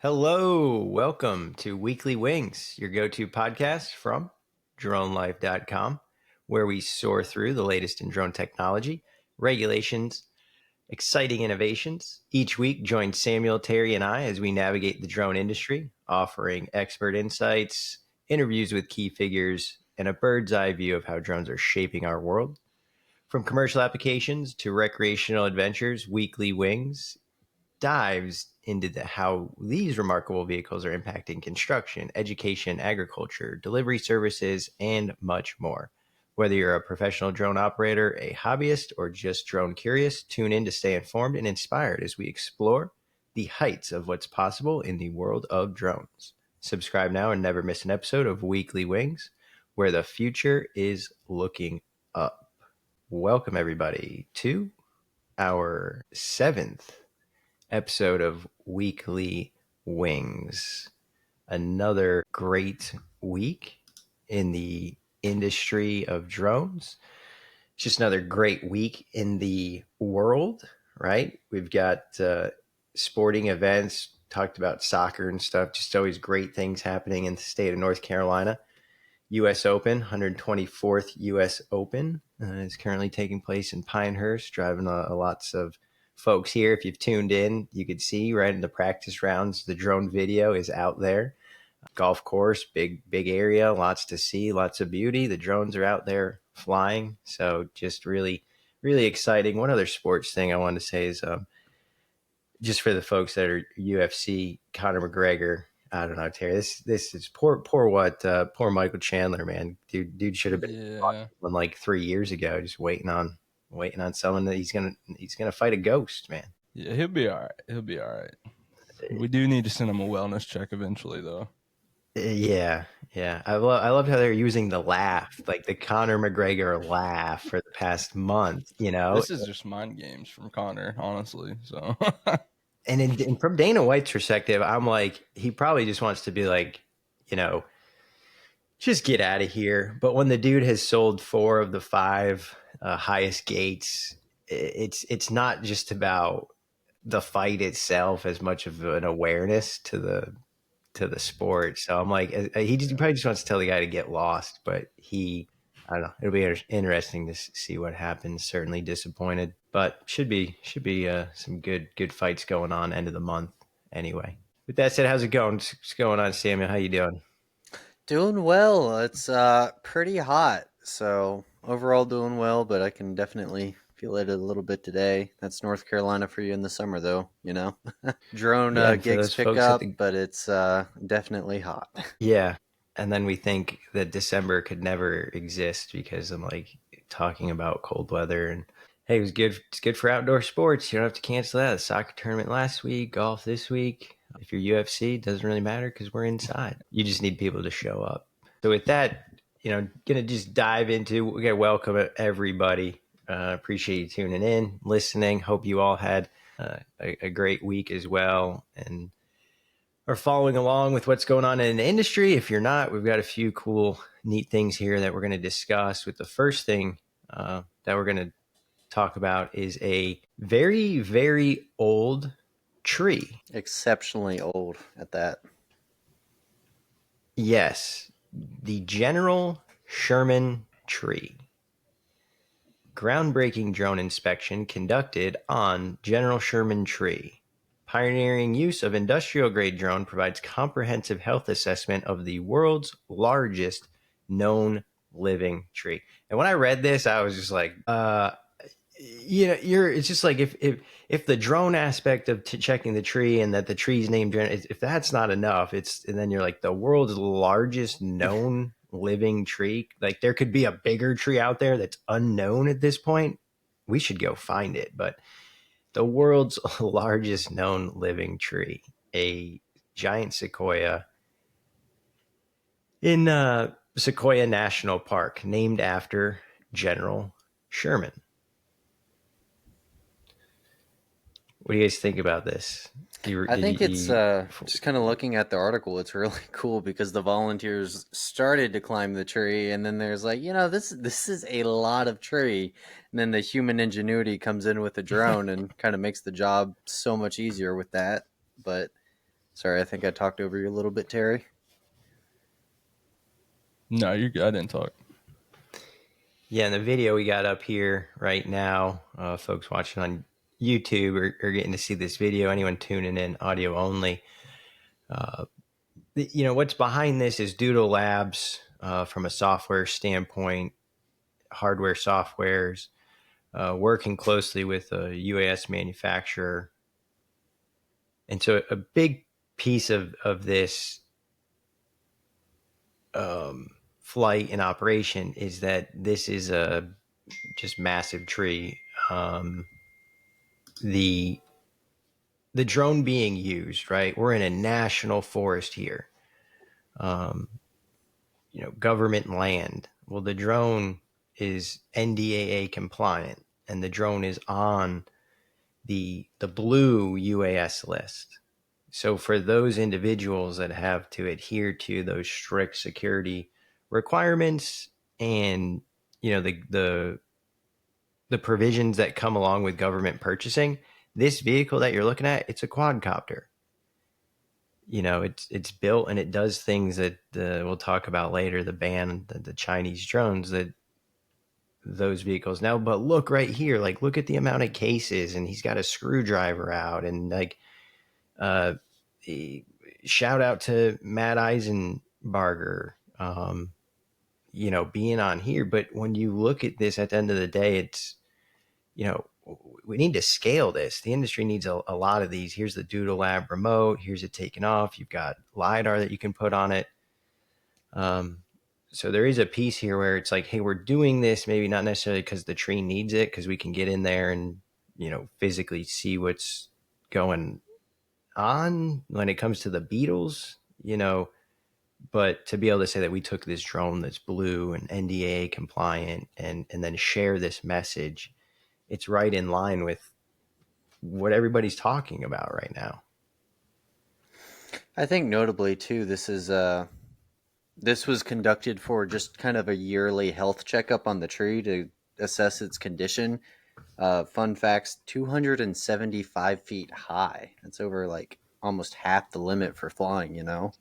Hello, welcome to Weekly Wings, your go-to podcast from dronelife.com, where we soar through the latest in drone technology, regulations, exciting innovations. Each week, join Samuel, Terry, and I as we navigate the drone industry, offering expert insights, interviews with key figures, and a bird's eye view of how drones are shaping our world. From commercial applications to recreational adventures, Weekly Wings dives into how these remarkable vehicles are impacting construction, education, agriculture, delivery services, and much more. Whether you're a professional drone operator, a hobbyist, or just drone curious, tune in to stay informed and inspired as we explore the heights of what's possible in the world of drones. Subscribe now and never miss an episode of Weekly Wings, where the future is looking up. Welcome, everybody, to our seventh episode of Weekly Wings. Another great week in the industry of drones. Just another great week in the world, right? We've got sporting events, talked about soccer and stuff, just always great things happening in the state of North Carolina. U.S. Open, 124th U.S. Open is currently taking place in Pinehurst, driving lots of folks here. If you've tuned in, you could see right in the practice rounds, the drone video is out there. Golf course, big area, lots to see, lots of beauty. The drones are out there flying. So just really, really exciting. One other sports thing I wanted to say is just for the folks that are UFC, Conor McGregor. I don't know, Terry. This is poor Michael Chandler, man. Dude should have been like 3 years ago, just waiting on someone that he's gonna fight a ghost, man. Yeah, he'll be all right. We do need to send him a wellness check eventually, though. Yeah. I loved how they're using the laugh, like the Conor McGregor laugh, for the past month. You know, this is just mind games from Conor, honestly. So, and from Dana White's perspective, I'm like, he probably just wants to be like, just get out of here. But when the dude has sold 4 of the 5 highest gates, it's not just about the fight itself as much of an awareness to the sport. So I'm like, he probably just wants to tell the guy to get lost. But I don't know. It'll be interesting to see what happens. Certainly disappointed, but should be some good fights going on end of the month anyway. With that said, how's it going? What's going on, Samuel? How you doing? Doing well. It's pretty hot, so overall doing well, but I can definitely feel it a little bit today. That's North Carolina for you in the summer, though, Drone gigs pick up, but it's definitely hot. Yeah, and then we think that December could never exist because I'm like talking about cold weather and hey, it's good for outdoor sports. You don't have to cancel that. Soccer tournament last week, golf this week. If you're UFC, it doesn't really matter because we're inside. You just need people to show up. So with that, gonna just dive into. We're gonna welcome everybody. Appreciate you tuning in, listening. Hope you all had a great week as well, and are following along with what's going on in the industry. If you're not, we've got a few cool, neat things here that we're going to discuss. With the first thing that we're going to talk about is a very, very old tree. Exceptionally old at that. Yes, the General Sherman tree. Groundbreaking drone inspection conducted on General Sherman tree. Pioneering use of industrial-grade drone provides comprehensive health assessment of the world's largest known living tree. And when I read this, I was just like, it's just like if the drone aspect of checking the tree and that the tree's named, if that's not enough, and then you're like the world's largest known living tree. Like there could be a bigger tree out there that's unknown at this point. We should go find it, but the world's largest known living tree, a giant sequoia in Sequoia National Park, named after General Sherman. What do you guys think about this? I think it's just kind of looking at the article. It's really cool because the volunteers started to climb the tree, and then there's like, this is a lot of tree, and then the human ingenuity comes in with the drone and kind of makes the job so much easier with that. But Sorry, I think I talked over you a little bit, Terry. No, you're good. I didn't talk. Yeah, and the video we got up here right now, folks watching on YouTube are getting to see this video. Anyone tuning in audio only, what's behind this is Doodle Labs from a software standpoint, hardware softwares, working closely with a UAS manufacturer. And so a big piece of this flight and operation is that this is a just massive tree. The drone being used, right? We're in a national forest here, government land. Well, the drone is NDAA compliant, and the drone is on the blue UAS list. So for those individuals that have to adhere to those strict security requirements and the provisions that come along with government purchasing, this vehicle that you're looking at, it's a quadcopter. It's built and it does things that we'll talk about later, the ban, the Chinese drones, that those vehicles now. But look right here, like look at the amount of cases, and he's got a screwdriver out, and like shout out to Matt Eisenbarger, being on here. But when you look at this at the end of the day, it's, we need to scale this. The industry needs a lot of these. Here's the Doodle Lab remote. Here's it taken off. You've got LiDAR that you can put on it. So there is a piece here where it's like, hey, we're doing this maybe not necessarily because the tree needs it, because we can get in there and, physically see what's going on when it comes to the beetles, but to be able to say that we took this drone that's blue and NDAA compliant and then share this message, it's right in line with what everybody's talking about right now. I think notably too, this was conducted for just kind of a yearly health checkup on the tree to assess its condition. Fun facts: 275 feet high. That's over like almost half the limit for flying, and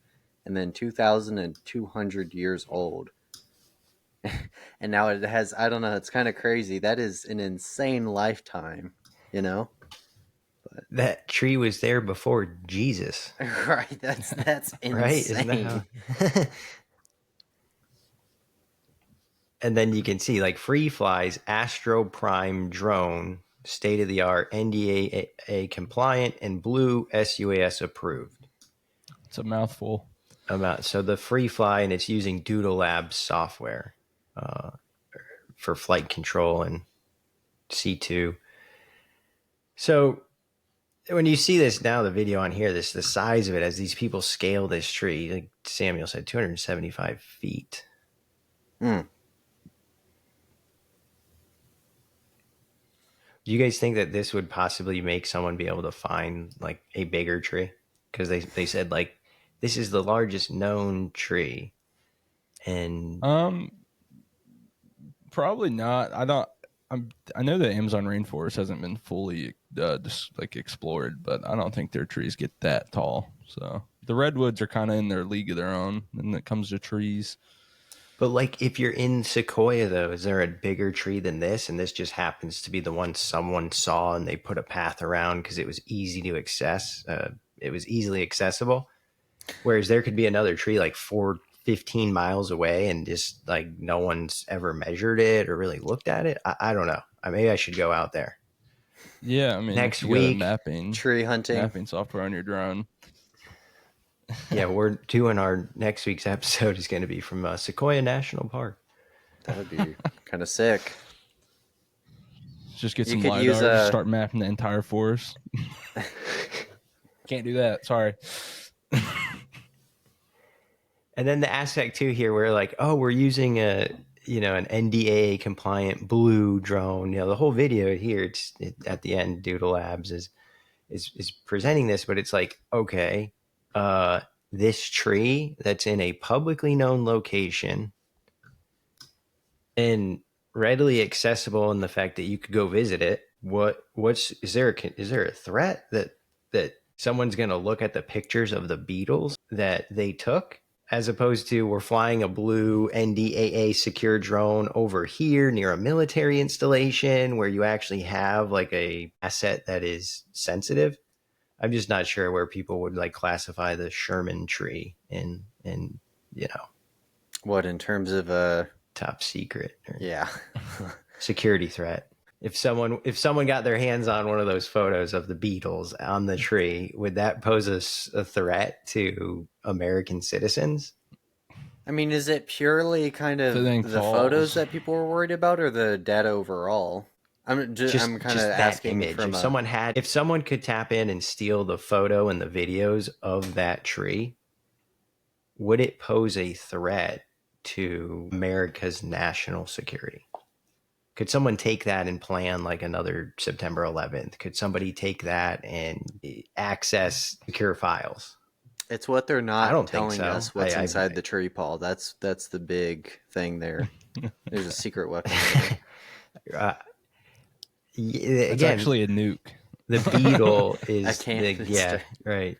then 2,200 years old. And now it has, I don't know, it's kind of crazy. That is an insane lifetime, But that tree was there before Jesus. Right, that's insane. Right? Isn't that how? And then you can see like Free Fly's Astro Prime drone, state of the art, NDAA compliant, and blue SUAS approved. It's a mouthful. So the Free Fly, and it's using Doodle Labs software for flight control and C2. So when you see this now, the video on here, the size of it as these people scale this tree, like Samuel said, 275 feet. Mm. Do you guys think that this would possibly make someone be able to find like a bigger tree? Because they said like this is the largest known tree, and probably not. I know the Amazon rainforest hasn't been fully just like explored, but I don't think their trees get that tall. So the redwoods are kind of in their league of their own when it comes to trees. But like if you're in Sequoia though, is there a bigger tree than this? And this just happens to be the one someone saw and they put a path around because it was easy to access. It was easily accessible. Whereas there could be another tree like 15 miles away and just like no one's ever measured it or really looked at it. I don't know. Maybe I should go out there. Yeah, I mean, next if you week, mapping software on your drone. Yeah, we're doing our next week's episode is going to be from Sequoia National Park. That would be kind of sick. Just get some LiDAR, start mapping the entire forest. Can't do that. Sorry. And then the aspect too here where like, oh, we're using an NDAA compliant blue drone. The whole video here, at the end, Doodle Labs is presenting this, but it's like, okay, this tree that's in a publicly known location and readily accessible in the fact that you could go visit it. Is there a threat that someone's going to look at the pictures of the beetles that they took, as opposed to we're flying a blue NDAA secure drone over here near a military installation where you actually have like a asset that is sensitive. I'm just not sure where people would like classify the Sherman tree in What, in terms of top secret or yeah. security threat. If someone got their hands on one of those photos of the beetles on the tree, would that pose a threat to American citizens? I mean, is it purely kind of the photos that people were worried about, or the data overall? I'm kind of asking image. from if someone could tap in and steal the photo and the videos of that tree, would it pose a threat to America's national security? Could someone take that and plan like another September 11th? Could somebody take that and access secure files? It's what they're not telling so. us what's inside the tree, Paul. That's the big thing there. There's a secret weapon there. It's actually a nuke. The beetle is yeah, right.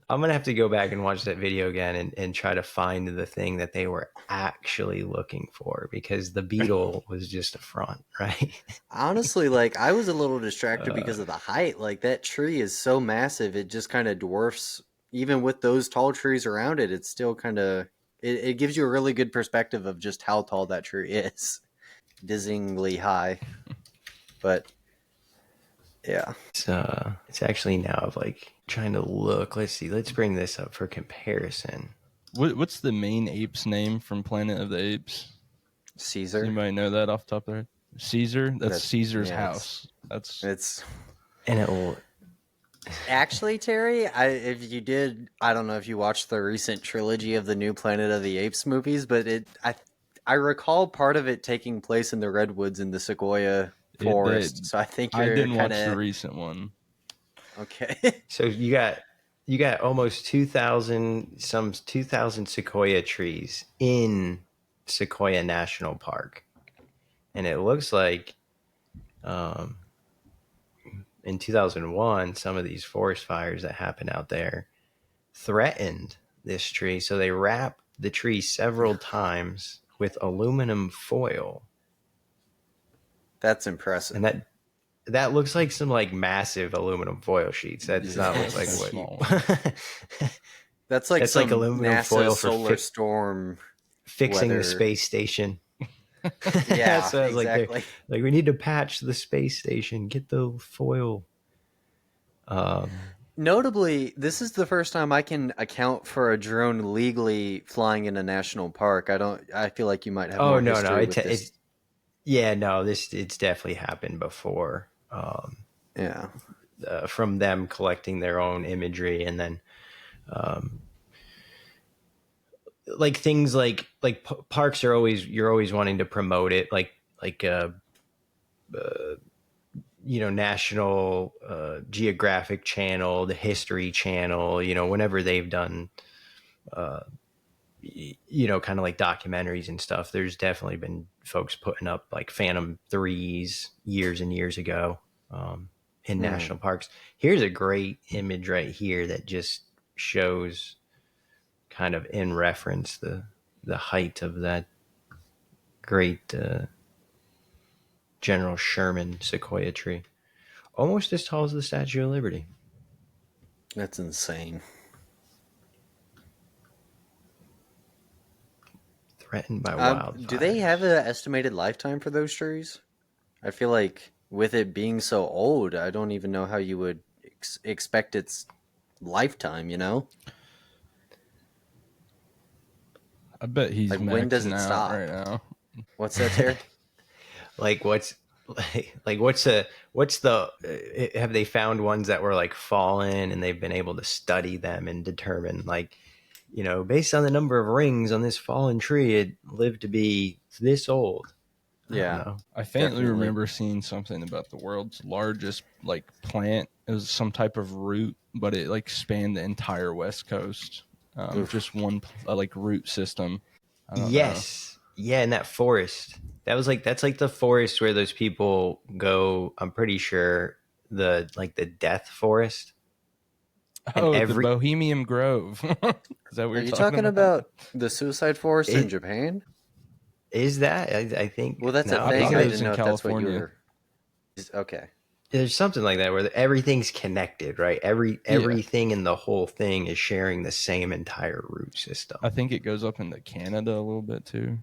I'm going to have to go back and watch that video again and try to find the thing that they were actually looking for, because the beetle was just a front, right? Honestly, like, I was a little distracted because of the height. Like, that tree is so massive, it just kind of dwarfs, even with those tall trees around it, it's still kind of, it gives you a really good perspective of just how tall that tree is. Dizzyingly high. But yeah. It's actually now like trying to look. Let's see. Let's bring this up for comparison. What's the main ape's name from Planet of the Apes? Caesar. Does anybody know that off the top of their head? Caesar? That's Caesar's house. And it will. Actually, Terry, I don't know if you watched the recent trilogy of the new Planet of the Apes movies, but I recall part of it taking place in the redwoods in the Sequoia forest. So I think I didn't watch the recent one. Okay. So you got almost 2,000 sequoia trees in Sequoia National Park, and it looks like in 2001 some of these forest fires that happened out there threatened this tree, so they wrapped the tree several times with aluminum foil. That's impressive. And that looks like some like massive aluminum foil sheets. That does not look like what. That's like aluminum NASA foil for solar storm fixing weather. The space station. Yeah, so exactly. Like we need to patch the space station. Get the foil. Notably, this is the first time I can account for a drone legally flying in a national park. I feel like you might have more history with this. It's definitely happened before. Yeah. From them collecting their own imagery, and then like things like parks are you're always wanting to promote it, like National Geographic Channel, the History Channel, whenever they've done kind of like documentaries and stuff, there's definitely been folks putting up like Phantom 3s years and years ago in national parks. Here's a great image right here that just shows kind of in reference the height of that great General Sherman sequoia tree. Almost as tall as the Statue of Liberty. That's insane. Threatened by wildfires. Do they have an estimated lifetime for those trees? I feel like with it being so old, I don't even know how you would expect its lifetime, I bet he's like, when does it stop right now. What's that, Terry? Have they found ones that were like fallen and they've been able to study them and determine like, based on the number of rings on this fallen tree, it lived to be this old? I faintly remember seeing something about the world's largest like plant. It was some type of root, but it like spanned the entire West Coast. Just one like root system. Yes. Yeah, in that forest. That's like the forest where those people go. I'm pretty sure the death forest. And Oh, the Bohemian Grove. Is that what Are you're you talking talking about the suicide forest in Japan? Is that? I think. Well, that's No, a I'm thing. think I it thinking was didn't in know if that's what you California. were. Okay. there's something like that where everything's connected, right? Everything in the whole thing is sharing the same entire root system. I think it goes up into Canada a little bit too.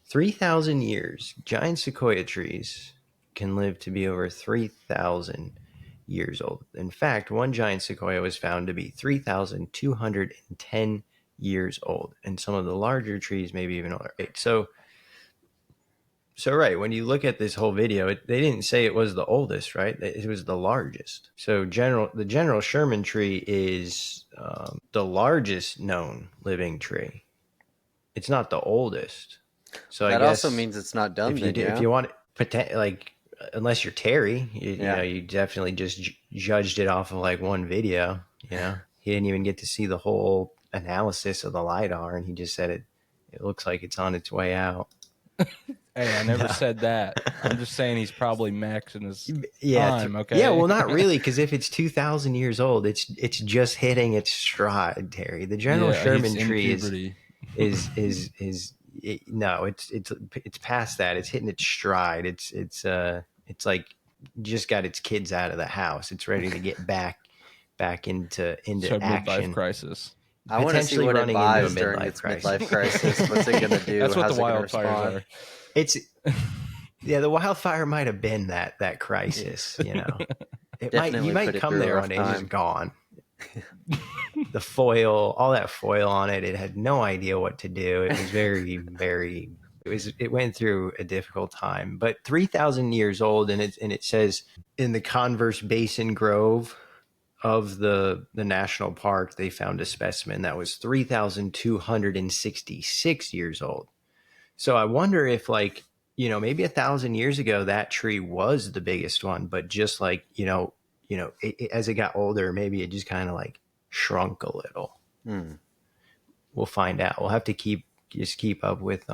3,000 years. Giant sequoia trees can live to be over 3,000 years old. In fact, one giant sequoia was found to be 3,210 years old, and some of the larger trees maybe even older. So right, when you look at this whole video, they didn't say it was the oldest, right? It was the largest. So the General Sherman tree is the largest known living tree. It's not the oldest. So I That guess also means it's not done. if you want like, unless you're Terry, you Yeah. know, you definitely just judged it off of like one video. You know, he didn't even get to see the whole analysis of the lidar, and he just said it looks like it's on its way out. Hey, I never said that. I'm just saying he's probably maxing his time. Okay. Yeah, well, not really, because if it's 2,000 years old, it's just hitting its stride, Terry. The General Sherman he's in tree puberty. no, it's past that. It's hitting its stride. It's like just got its kids out of the house. It's ready to get back into So action. midlife crisis. I want to see Potentially what it running into a buys during midlife its crisis. midlife crisis. What's it going to do? That's what How's the it gonna wildfires respond? are. It's the wildfire might have been that crisis. You know, Definitely you put might it come through a there rough one day and it's time. just gone. The foil, all that foil on it, it had no idea what to do. It was very it went through a difficult time. But 3,000 years old, and it says in the Converse Basin Grove of the national park, they found a specimen that was 3,266 years old. So I wonder if, like, you know, maybe 1,000 years ago that tree was the biggest one, but just like, as it got older, maybe it just kind of like shrunk a little. We'll find out. We'll have to keep up with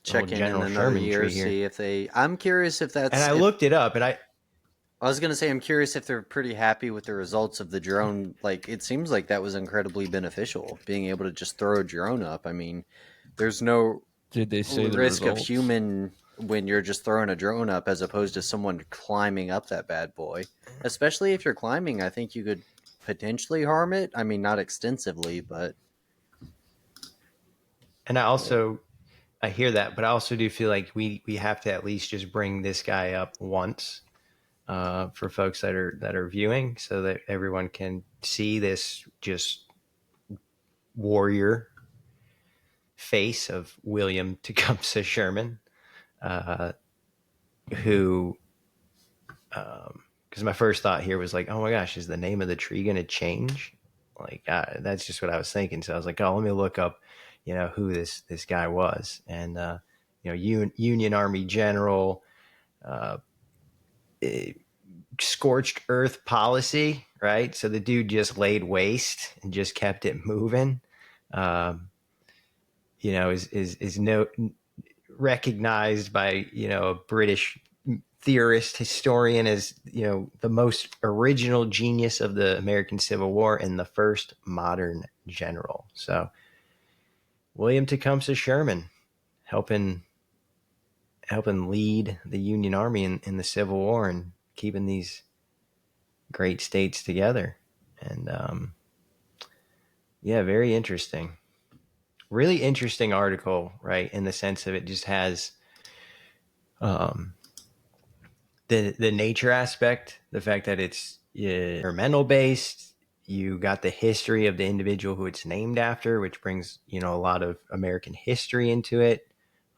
Check in General another Sherman year, tree here. see if they. I'm curious if that's. And I if, looked it up, and I was going to say, I'm curious if they're pretty happy with the results of the drone. Like, it seems like that was incredibly beneficial, being able to just throw a drone up. I mean, there's no Did they say the risk of results? human when you're just throwing a drone up as opposed to someone climbing up that bad boy. Especially if you're climbing, I think you could potentially harm it. I mean, not extensively, but I hear that, but I also do feel like we have to at least just bring this guy up once for folks that are viewing, so that everyone can see this just warrior face of William Tecumseh Sherman, who, because my first thought here was like, oh my gosh, is the name of the tree going to change? Like, that's just what I was thinking. So I was like, oh, let me look up, who this guy was. And, Union Army general, scorched earth policy, right? So the dude just laid waste and just kept it moving. Is no recognized by a British theorist historian as the most original genius of the American Civil War and the first modern general. So William Tecumseh Sherman helping lead the Union Army in the Civil War and keeping these great states together. And very interesting. Really interesting article, right? In the sense of it just has the nature aspect, the fact that it's environmental based. You got the history of the individual who it's named after, which brings a lot of American history into it.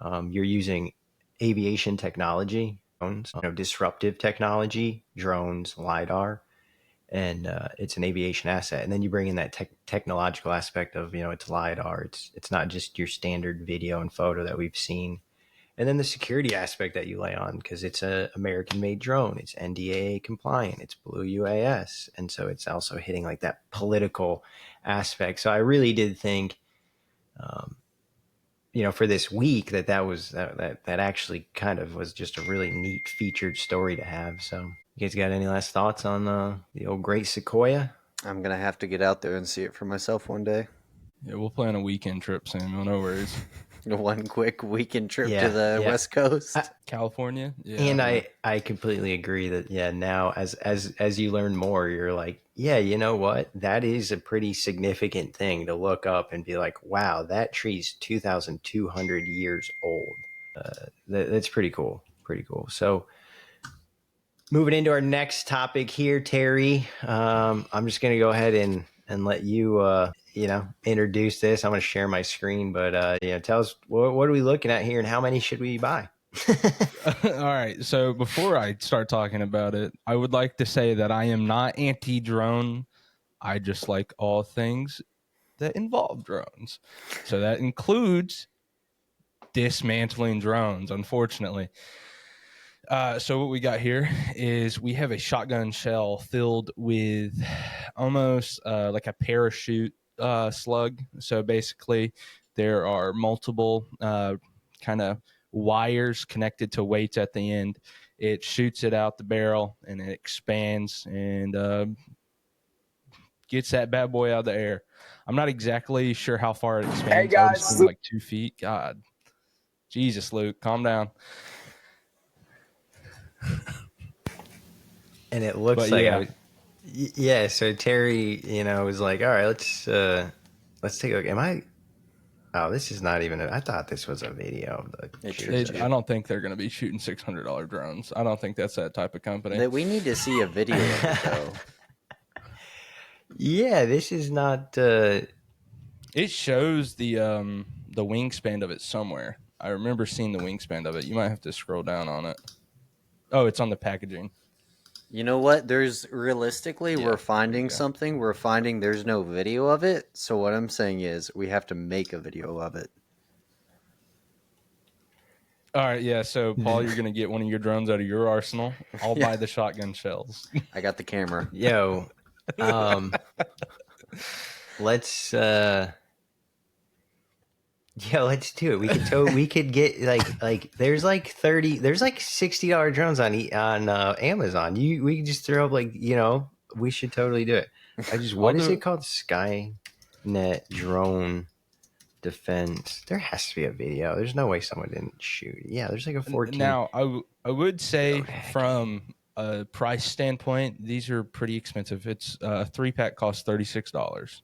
You're using aviation technology, drones, disruptive technology, drones, lidar, and it's an aviation asset. And then you bring in that technological aspect of it's lidar. It's not just your standard video and photo that we've seen. And then the security aspect that you lay on, because it's a American-made drone. It's NDAA compliant. It's Blue UAS, and so it's also hitting like that political aspect. So I really did think, for this week that actually kind of was just a really neat featured story to have. So you guys got any last thoughts on the old Great Sequoia? I'm gonna have to get out there and see it for myself one day. Yeah, we'll plan a weekend trip, Samuel. No worries. One quick weekend trip to Yeah, the yeah. West Coast. California? Yeah. And I completely agree that now as you learn more, you're like, yeah, you know what? That is a pretty significant thing to look up and be like, wow, that tree's 2,200 years old. That's pretty cool. Pretty cool. So moving into our next topic here, Terry, I'm just going to go ahead and let you, introduce this. I'm going to share my screen, but, tell us what are we looking at here and how many should we buy? All right. So before I start talking about it, I would like to say that I am not anti-drone. I just like all things that involve drones. So that includes dismantling drones, unfortunately. So what we got here is we have a shotgun shell filled with almost like a parachute slug. So basically, there are multiple kind of wires connected to weights at the end. It shoots it out the barrel and it expands and gets that bad boy out of the air. I'm not exactly sure how far it expands. Hey, I would guys. assume like 2 feet. God, Jesus, Luke, calm down. And it looks But like yeah. so Terry, was like, all right, let's take a look. Oh, this is not even I thought this was a video of the It shoot sure is. session. I don't think they're going to be shooting $600 drones. I don't think that's that type of company. That we need to see a video of it, though. Yeah, this is not It shows the wingspan of it somewhere. I remember seeing the wingspan of it. You might have to scroll down on it. Oh, it's on the packaging. You know what? There's realistically, Yeah, we're finding there you go. something. We're finding there's no video of it. So what I'm saying is we have to make a video of it. All right, yeah. So Paul, you're going to get one of your drones out of your arsenal. I'll buy the shotgun shells. I got the camera. yo. Let's let's do it. We could get like there's like $60 drones on Amazon. We could just throw up we should totally do it. What is it called? Skynet drone defense. There has to be a video. There's no way someone didn't shoot. Yeah, there's like a 14. Now, I would say from a price standpoint, these are pretty expensive. It's a 3-pack costs $36.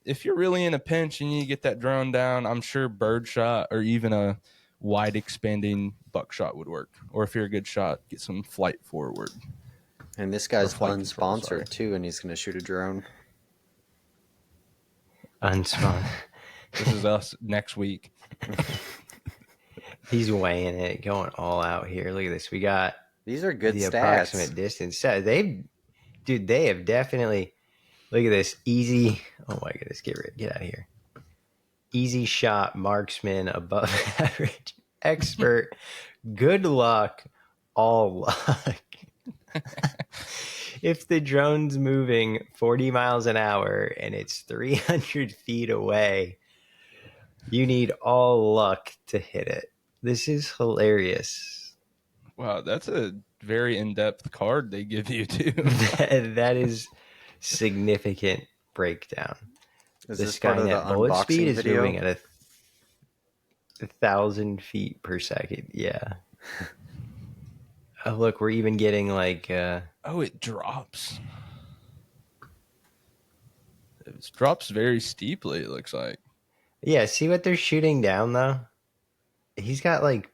If you're really in a pinch and you get that drone down, I'm sure birdshot or even a wide expanding buckshot would work. Or if you're a good shot, get some flight forward. And this guy's flight control, unsponsored too, and he's going to shoot a drone. Unspun. This is us next week. He's weighing it, going all out here. Look at this. We got These are good the stats. approximate distance. So they have definitely. Look at this. Easy. Oh my goodness. Get out of here. Easy shot, marksman, above average, expert, good luck, all luck. If the drone's moving 40 miles an hour and it's 300 feet away, you need all luck to hit it. This is hilarious. Wow, that's a very in-depth card they give you too. That is significant breakdown. Is The this part of the Skynet bullet speed unboxing is video? moving at 1,000 feet per second. Yeah. Oh, look, we're even getting like. Oh, it drops. It drops very steeply. It looks like. Yeah, see what they're shooting down though. He's got like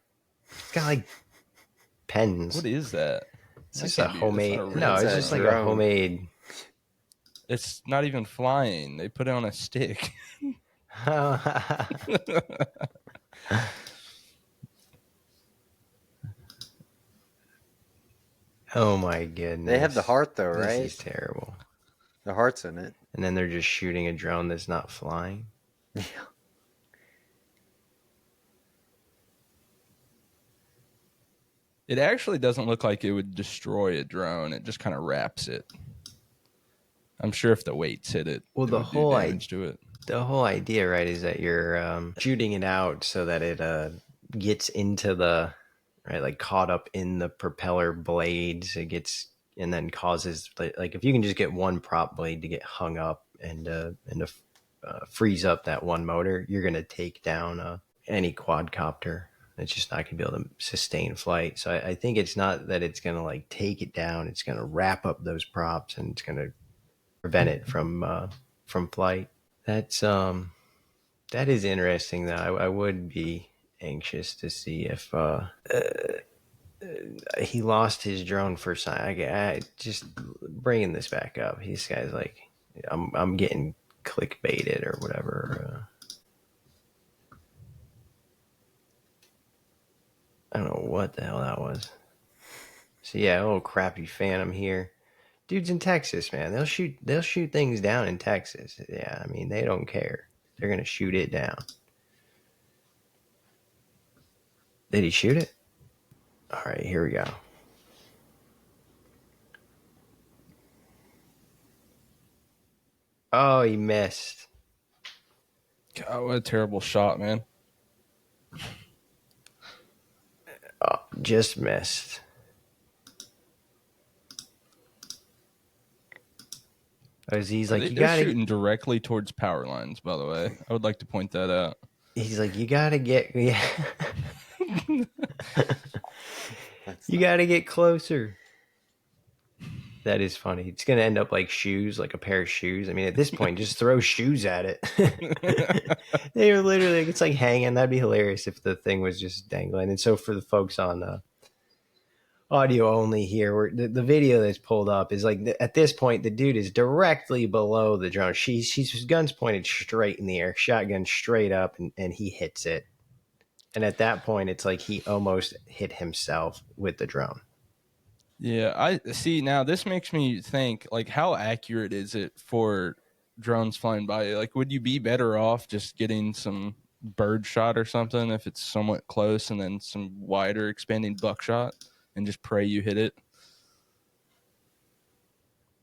pens. What is that? It's just a homemade. No, It's it's a just like a drone. homemade. It's not even flying. They put it on a stick. Oh my goodness. They have the heart though, right? This is terrible. The heart's in it. And then they're just shooting a drone that's not flying. Yeah. It actually doesn't look like it would destroy a drone. It just kind of wraps it. I'm sure if the weights hit it, Well, it the would do whole damage to it. The whole idea, right, is that you're shooting it out so that it gets into the right, like caught up in the propeller blades. It gets and then causes like if you can just get one prop blade to get hung up and freeze up that one motor, you're going to take down any quadcopter. It's just not going to be able to sustain flight. So I think it's not that it's going to like take it down. It's going to wrap up those props and it's going to prevent it from flight. That is interesting though. I would be anxious to see if he lost his drone for sign. I just bringing this back up. This guy's like, I'm getting clickbaited or whatever. I don't know what the hell that was. So yeah, a little crappy Phantom here. Dude's in Texas, man. They'll shoot things down in Texas. Yeah, I mean they don't care. They're gonna shoot it down. Did he shoot it? All right, here we go. Oh, he missed. God, what a terrible shot, man. Oh, just missed. He's like, They're shooting directly towards power lines, by the way. I would like to point that out. He's like, you gotta get, yeah. You gotta get closer. That is funny. It's gonna end up like shoes, like a pair of shoes. I mean, at this point, just throw shoes at it. They were literally, it's like hanging. That'd be hilarious if the thing was just dangling. And so for the folks on audio only here, where the video that's pulled up is like at this point the dude is directly below the drone. She's his gun's pointed straight in the air, shotgun straight up, and he hits it. And at that point, it's like he almost hit himself with the drone. Yeah, I see. Now this makes me think, like, how accurate is it for drones flying by? Like, would you be better off just getting some bird shot or something if it's somewhat close, and then some wider expanding buckshot, and just pray you hit it?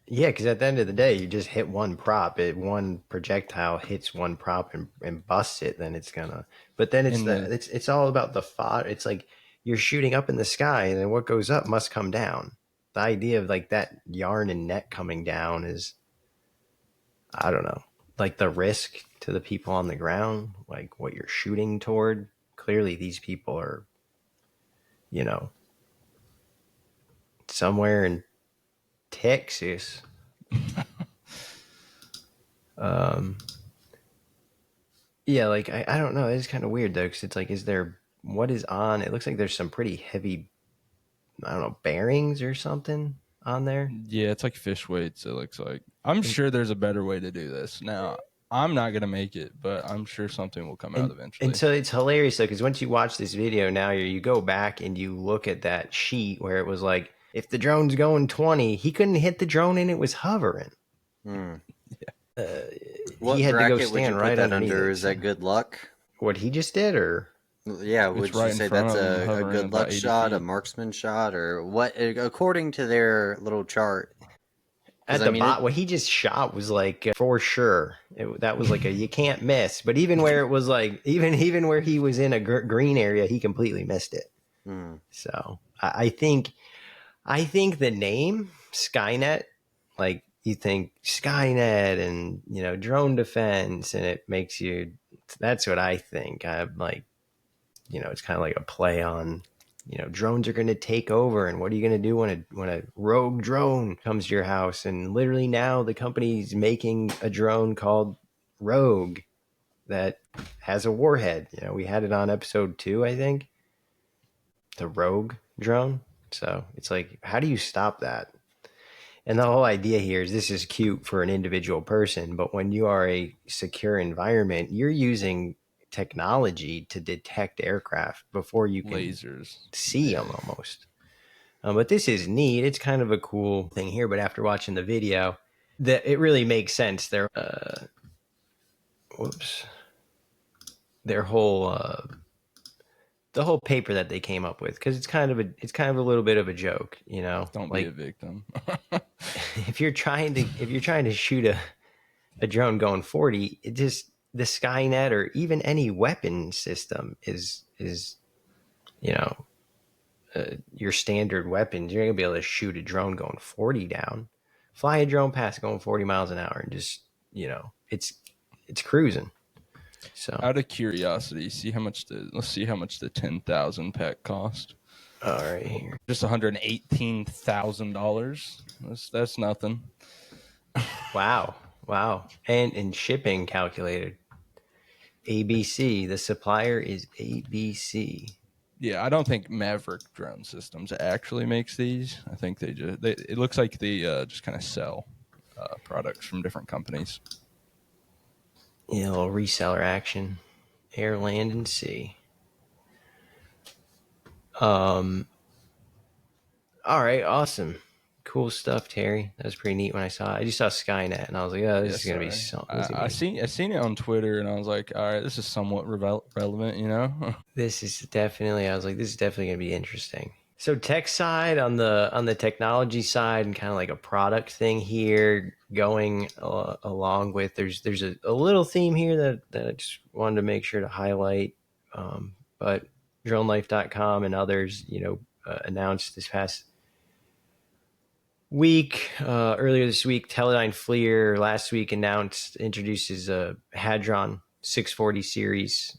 Yeah, because at the end of the day, you just hit one prop. One projectile hits one prop and busts it, then it's gonna. But then it's all about the thought. It's like you're shooting up in the sky, and then what goes up must come down. The idea of like that yarn and net coming down is, I don't know, like the risk to the people on the ground, like what you're shooting toward. Clearly, these people are, somewhere in Texas. Yeah, like I don't know. It's kind of weird though, because it's like, what is on? It looks like there's some pretty heavy, I don't know, bearings or something on there. Yeah, it's like fish weights. It looks like. I'm sure there's a better way to do this. Now, I'm not gonna make it, but I'm sure something will come out eventually. And so it's hilarious though, because once you watch this video, now you go back and you look at that sheet where it was like, if the drone's going 20, he couldn't hit the drone and it was hovering. Yeah. He had to go stand right underneath it. Is that good luck? What he just did, or yeah, would you say that's a good luck shot, a marksman shot, or what? According to their little chart, at the bottom, what he just shot was like for sure. That was like you can't miss. But even where it was like, even where he was in a green area, he completely missed it. So I think the name Skynet, like you think Skynet and drone defense, and it makes you. That's what I think. I'm like, it's kind of like a play on. Drones are going to take over, and what are you going to do when a rogue drone comes to your house? And literally now the company's making a drone called Rogue that has a warhead. We had it on episode 2, I think. The Rogue drone. So it's like, how do you stop that? And the whole idea here is this is cute for an individual person, but when you are a secure environment, you're using technology to detect aircraft before you can lasers see them almost. But this is neat. It's kind of a cool thing here. But after watching the video, it really makes sense. Their whole the whole paper that they came up with, because it's kind of a little bit of a joke, Don't be a victim. if you're trying to shoot a drone going 40, it just, the Skynet or even any weapon system is your standard weapons. You're not gonna be able to shoot a drone going 40 down, fly a drone past going 40 miles an hour, and just it's cruising. So Out of curiosity, let's see how much the 10,000 pack cost. all right, here. Just $118,000. That's nothing. Wow, and shipping calculated. ABC. The supplier is ABC. Yeah, I don't think Maverick Drone Systems actually makes these. I think it looks like they just kind of sell products from different companies. Yeah, a little reseller action. Air, land, and sea. All right, awesome. Cool stuff, Terry. That was pretty neat when I saw it. I just saw Skynet and I was like, oh, this is going to be something. I seen it on Twitter and I was like, all right, this is somewhat relevant, This is definitely, I was like, this is definitely going to be interesting. So tech side, on the technology side, and kind of like a product thing here, going along with, there's a little theme here that I just wanted to make sure to highlight. But dronelife.com and others, announced this past week, earlier this week, Teledyne FLIR last week introduces a Hadron 640 series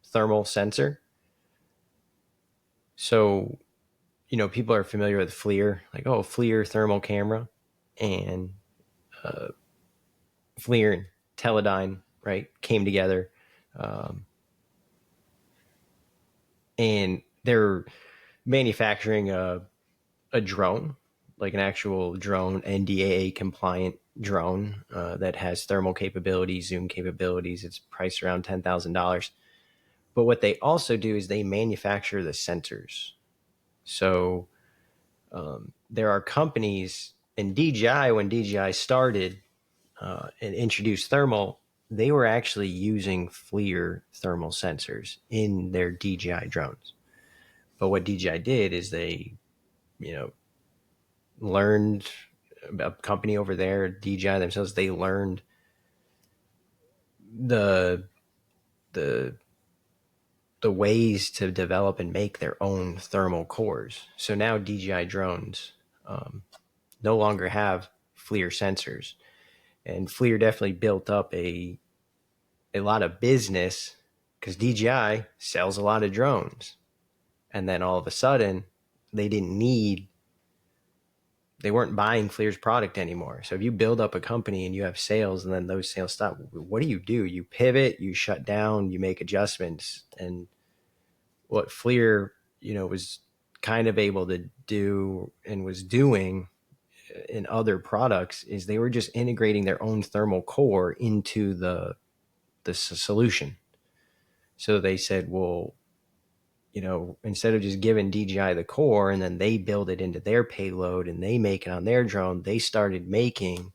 thermal sensor. So, people are familiar with FLIR, like, oh, FLIR thermal camera, and FLIR and Teledyne, right, came together. And they're manufacturing a drone, like an actual drone, NDAA compliant drone that has thermal capabilities, zoom capabilities. It's priced around $10,000. But what they also do is they manufacture the sensors. So there are companies, and DJI, when DJI started and introduced thermal, they were actually using FLIR thermal sensors in their DJI drones. But what DJI did is they, learned, a company over there, DJI themselves, they learned the ways to develop and make their own thermal cores. So now DJI drones no longer have FLIR sensors, and FLIR definitely built up a lot of business because DJI sells a lot of drones, and then all of a sudden they weren't buying FLIR's product anymore. So if you build up a company and you have sales and then those sales stop, what do? You pivot, you shut down, you make adjustments. And what FLIR, was kind of able to do and was doing in other products is they were just integrating their own thermal core into the solution. So they said, well, instead of just giving DJI the core and then they build it into their payload and they make it on their drone, they started making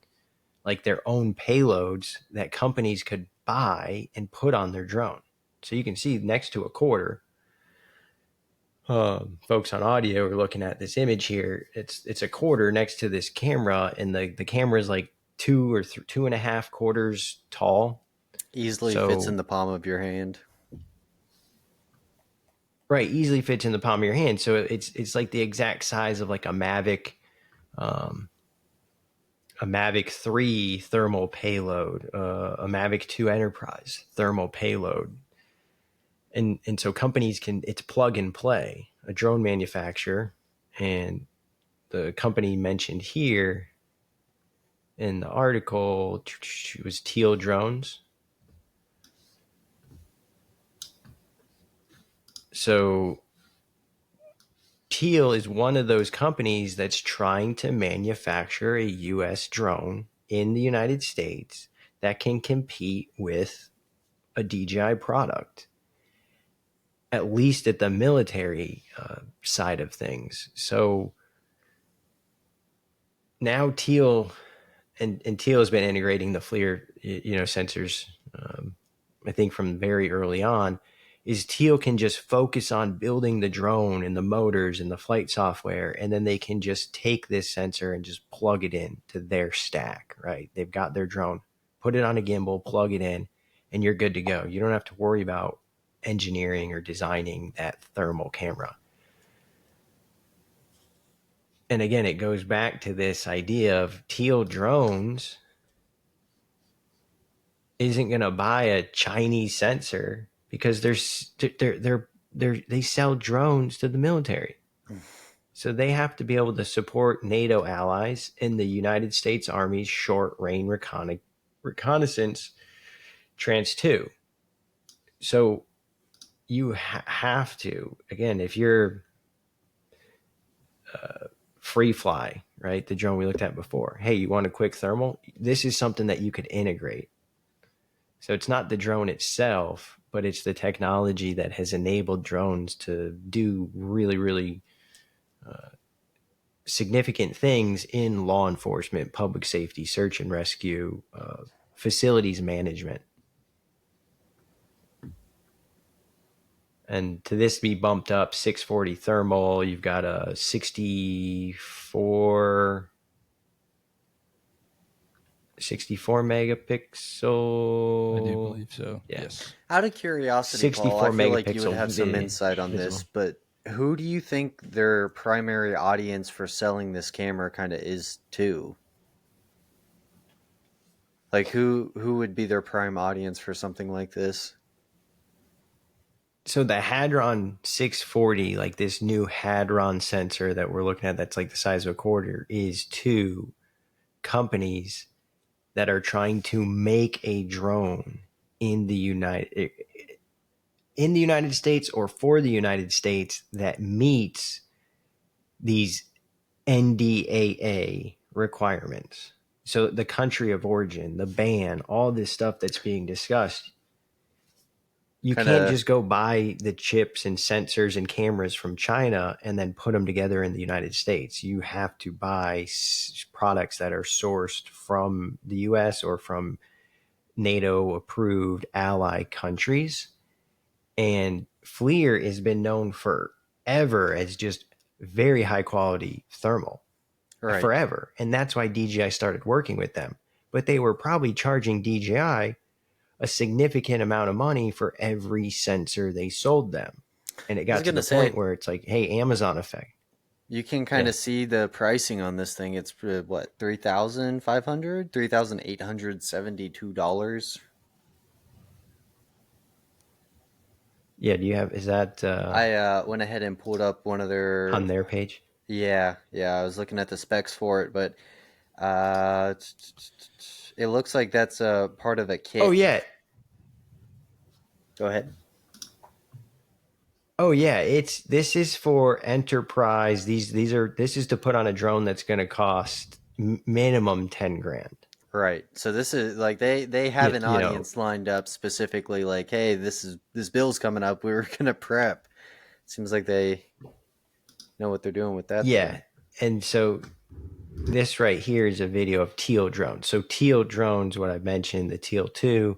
like their own payloads that companies could buy and put on their drone. So you can see next to a quarter, folks on audio are looking at this image here. It's a quarter next to this camera, and the camera is like 2.5 quarters tall. Easily fits in the palm of your hand. Right, easily fits in the palm of your hand. So it's like the exact size of like a Mavic 3 thermal payload, a Mavic 2 Enterprise thermal payload. And so companies it's plug and play. A drone manufacturer, and the company mentioned here in the article was Teal Drones. So Teal is one of those companies that's trying to manufacture a U.S. drone in the United States that can compete with a DJI product, at least at the military side of things. So now Teal and Teal has been integrating the FLIR, sensors. I think from very early on, is Teal can just focus on building the drone and the motors and the flight software, and then they can just take this sensor and just plug it in to their stack, right? They've got their drone, put it on a gimbal, plug it in, and you're good to go. You don't have to worry about engineering or designing that thermal camera. And again, it goes back to this idea of Teal Drones isn't going to buy a Chinese sensor because they sell drones to the military. So they have to be able to support NATO allies in the United States Army's short-range reconnaissance Trans 2. So you have to, again, if you're free fly, right, the drone we looked at before, hey, you want a quick thermal? This is something that you could integrate. So it's not the drone itself, but it's the technology that has enabled drones to do really, really significant things in law enforcement, public safety, search and rescue, facilities management. And to this be bumped up 640 thermal, you've got a 64 megapixel. I do believe so. Yeah. Yes. Out of curiosity, Paul, 64 I feel like you would megapixel have some insight on visual. this, but who do you think their primary audience for selling this camera kind of is to? Like who would be their prime audience for something like this? So the Hadron 640, like this new Hadron sensor that we're looking at that's like the size of a quarter, is to companies that are trying to make a drone in the United States or for the United States that meets these NDAA requirements. So the country of origin, the ban, all this stuff that's being discussed, you can't just go buy the chips and sensors and cameras from China and then put them together in the United States. You have to buy products that are sourced from the US or from NATO approved ally countries. And FLIR has been known forever as just very high quality thermal. Right. Forever. And that's why DJI started working with them. But they were probably charging DJI a significant amount of money for every sensor they sold them. And it got to the point where it's like, hey, Amazon effect. You can kind of see the pricing on this thing. It's what, $3,500, $3,872. Yeah, do you have, is that I went ahead and pulled up one of their on their page? Yeah, I was looking at the specs for it, but it looks like that's a part of a kit. Oh yeah. Go ahead. Oh yeah, this is for enterprise. This is to put on a drone that's going to cost minimum 10 grand. Right. So this is like they have an audience lined up specifically like, hey, this bill's coming up. We were going to prep. Seems like they know what they're doing with that. Yeah. Thing. And so this right here is a video of Teal Drones. So Teal Drones, what I mentioned, the Teal 2,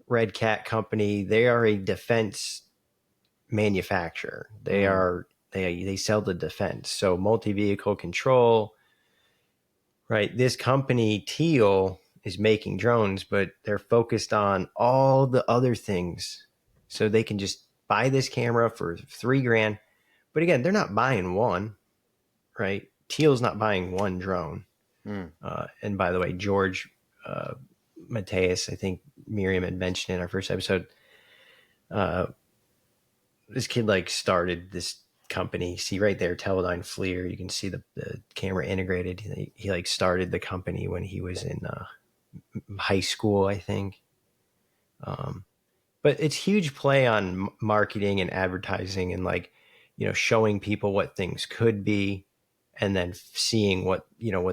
Red Cat Company, they are a defense manufacturer. They sell to defense. So multi-vehicle control, right? This company, Teal, is making drones, but they're focused on all the other things. So they can just buy this camera for $3 grand. But again, they're not buying one, right? Teal's not buying one drone. And by the way, George Mateus, I think Miriam had mentioned in our first episode, this kid like started this company. See right there, Teledyne FLIR. You can see the camera integrated. He like started the company when he was in high school, I think. But it's huge play on marketing and advertising and like, showing people what things could be and then seeing what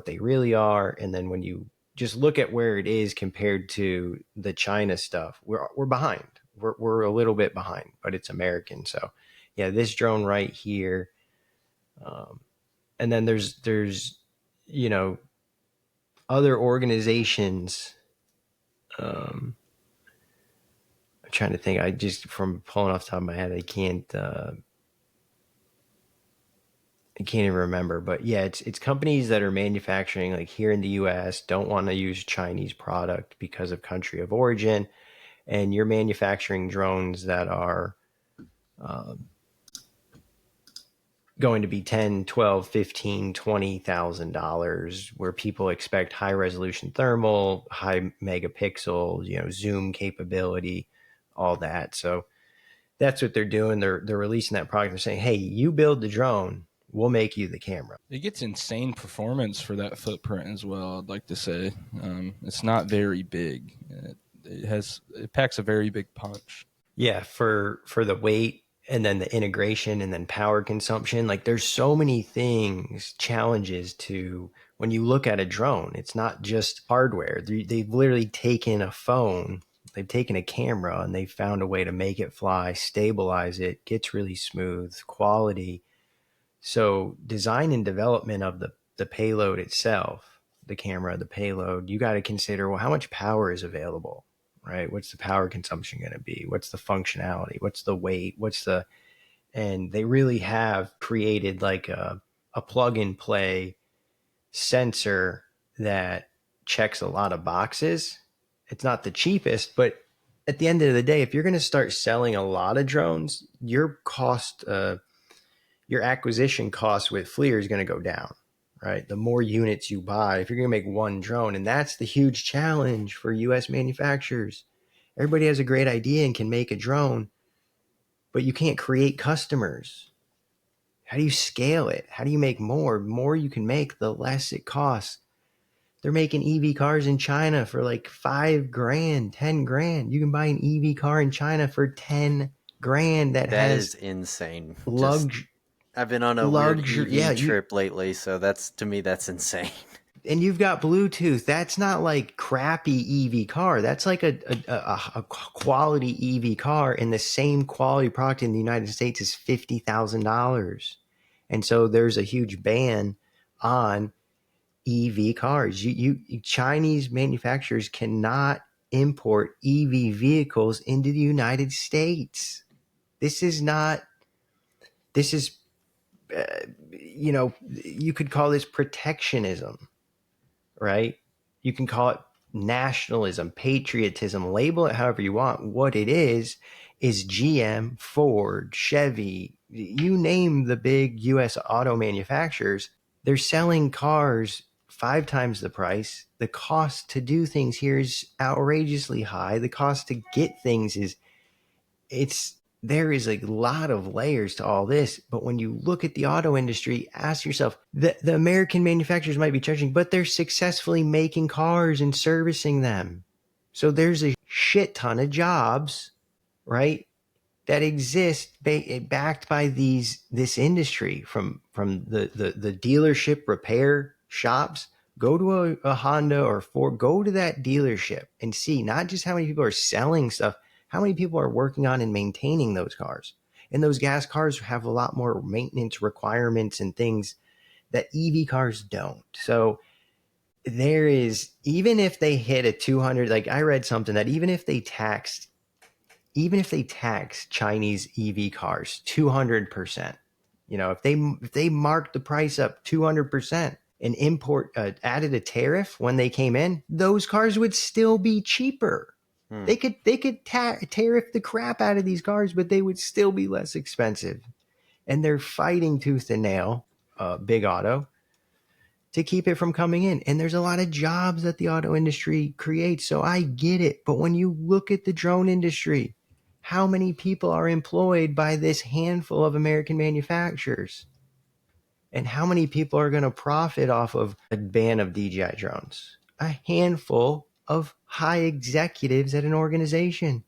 they really are. And then when you just look at where it is compared to the China stuff, we're behind. We're a little bit behind, but it's American. So yeah, this drone right here. And then there's, other organizations. I'm trying to think. I just, from pulling off the top of my head, I can't even remember, but yeah, it's companies that are manufacturing like here in the US don't want to use Chinese product because of country of origin. And you're manufacturing drones that are going to be 10, 12, 15, $20,000, where people expect high resolution thermal, high megapixel, zoom capability, all that. So that's what they're doing. They're releasing that product. They're saying, hey, you build the drone, we'll make you the camera. It gets insane performance for that footprint as well, I'd like to say. It's not very big. It packs a very big punch. Yeah, for the weight and then the integration and then power consumption. Like there's so many challenges to when you look at a drone. It's not just hardware. They've literally taken a phone, they've taken a camera, and they've found a way to make it fly, stabilize it, gets really smooth, quality. So design and development of the payload itself, the camera, the payload, you got to consider, well, how much power is available, right? What's the power consumption going to be? What's the functionality? What's the weight? And they really have created like a plug and play sensor that checks a lot of boxes. It's not the cheapest, but at the end of the day, if you're going to start selling a lot of drones, your acquisition cost with FLIR is going to go down, right? The more units you buy, if you're going to make one drone, and that's the huge challenge for US manufacturers. Everybody has a great idea and can make a drone, but you can't create customers. How do you scale it? How do you make more? The more you can make, the less it costs. They're making EV cars in China for like $5,000, $10,000. You can buy an EV car in China for $10,000 that has is insane. I've been on a weird EV trip lately, so to me that's insane. And you've got Bluetooth. That's not like crappy EV car. That's like a quality EV car, and the same quality product in the United States is $50,000. And so there's a huge ban on EV cars. Chinese manufacturers cannot import EV vehicles into the United States. This is you could call this protectionism, right? You can call it nationalism, patriotism, label it however you want. What it is GM, Ford, Chevy, you name the big US auto manufacturers, they're selling cars 5 times the price. The cost to do things here is outrageously high. The cost to get things there is a lot of layers to all this. But when you look at the auto industry, ask yourself, the American manufacturers might be charging, but they're successfully making cars and servicing them. So there's a shit ton of jobs, right, that exist backed by this industry from the dealership repair shops. Go to a Honda or Ford, go to that dealership and see not just how many people are selling stuff, how many people are working on and maintaining those cars. And those gas cars have a lot more maintenance requirements and things that EV cars don't. So there is, even if they hit a 200, like I read something that even if they tax Chinese EV cars 200%, if they marked the price up 200% and added a tariff when they came in, those cars would still be cheaper. They could tariff the crap out of these cars, but they would still be less expensive. And they're fighting tooth and nail, big auto, to keep it from coming in. And there's a lot of jobs that the auto industry creates. So I get it. But when you look at the drone industry, how many people are employed by this handful of American manufacturers? And how many people are going to profit off of a ban of DJI drones? A handful of high executives at an organization.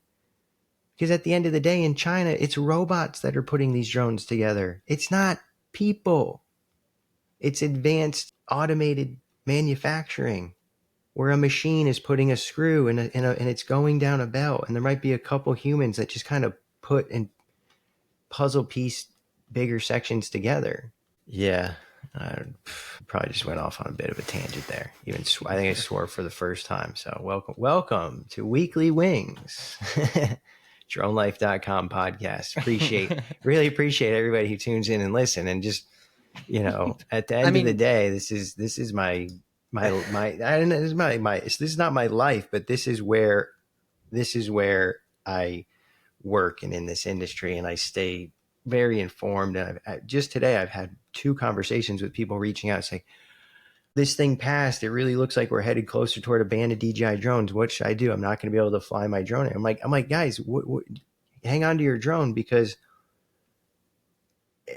Because at the end of the day, in China, it's robots that are putting these drones together. It's not people. It's advanced automated manufacturing where a machine is putting a screw and it's going down a belt, and there might be a couple humans that just kind of put and puzzle piece bigger sections together. Yeah, I probably just went off on a bit of a tangent there. I think I swore for the first time. So welcome to Weekly Wings, DroneLife.com podcast. Really appreciate everybody who tunes in and listen. And just, at the end of the day, this is my I don't know, this is not my life, but this is where I work and in this industry, and I stay very informed. And just today, I've had 2 conversations with people reaching out saying, this thing passed. It really looks like we're headed closer toward a ban of DJI drones. What should I do? I'm not going to be able to fly my drone. I'm like, guys, hang on to your drone, because,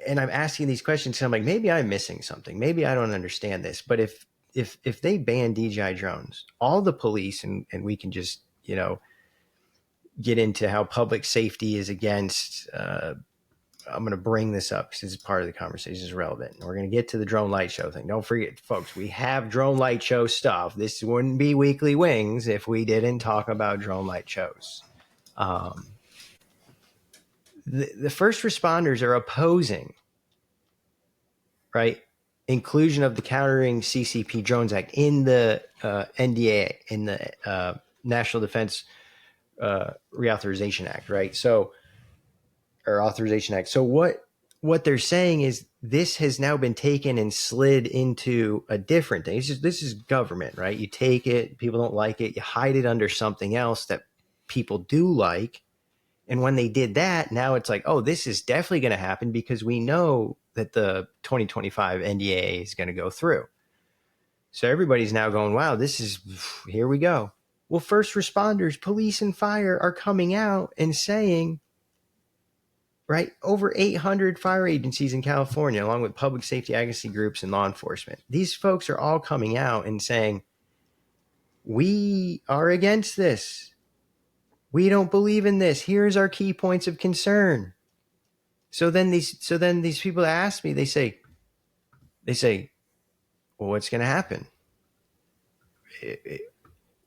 and I'm asking these questions. So I'm like, maybe I'm missing something. Maybe I don't understand this. But if they ban DJI drones, all the police, and we can just, get into how public safety is against, I'm going to bring this up because it's part of the conversation, is relevant. We're going to get to the drone light show thing. Don't forget, folks, we have drone light show stuff. This wouldn't be Weekly Wings if we didn't talk about drone light shows. The first responders are opposing, right, inclusion of the Countering CCP Drones Act in the NDA, in the National Defense Reauthorization Act, right? So, or Authorization Act. So what they're saying is this has now been taken and slid into a different thing. This is government, right? You take it, people don't like it, you hide it under something else that people do like. And when they did that, now it's like, oh, this is definitely going to happen because we know that the 2025 NDA is going to go through. So everybody's now going, wow, here we go. Well, first responders, police and fire are coming out and saying, right, over 800 fire agencies in California, along with public safety advocacy groups and law enforcement. These folks are all coming out and saying, we are against this. We don't believe in this. Here's our key points of concern. So then these people ask me, they say, well, what's going to happen?